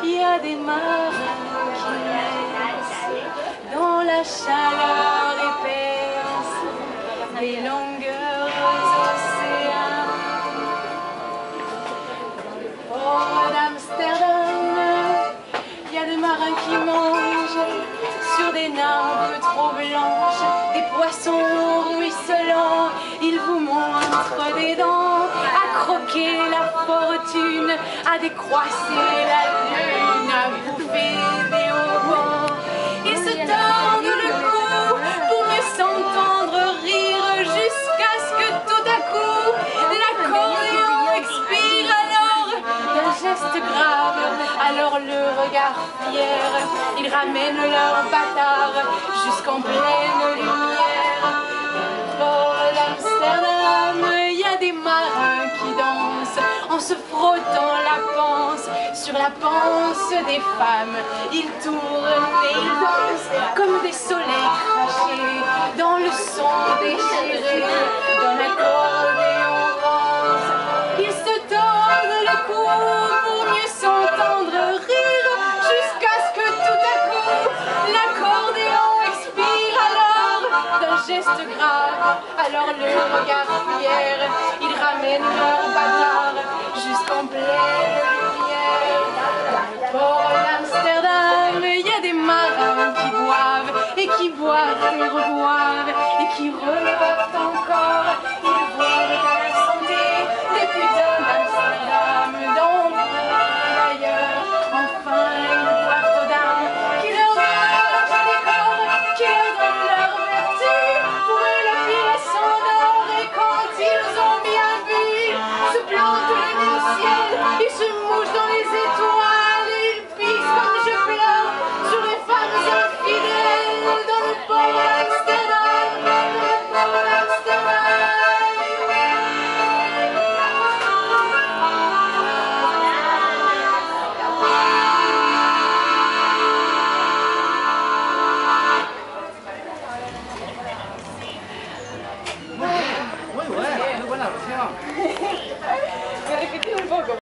Il y a des marins qui naissent dans la chaleur épaisse des longueurs océans. Au port d'Amsterdam, il y a des marins qui mangent sur des nappes trop blanches des poissons ruisselants. Ils vous montrent des dents à croquer la fortune, à décroisser la lune, à bouffer des haubans. Ils se tordent le cou pour mieux s'entendre rire jusqu'à ce que tout à coup l'accordéon expire alors d'un geste grave. Alors le regard fier, ils ramènent leur bâtard jusqu'en pleine lumière. Port d'Amsterdam, il y a des marins qui dansent en se frottant la panse sur la panse des femmes. Ils tournent et ils dansent comme des soleils crachés dans le son déchiré d'un accordéon rance. Ils se tordent le cou pour mieux s'entendre rire jusqu'à ce que tout à coup l'accordéon expire alors d'un geste grave. Alors le regard fier, ils ramènent leur bâtard jusqu'en pleine lumière. Port d'Amsterdam, il y a des marins qui boivent et qui boivent et reboivent et qui repartent encore.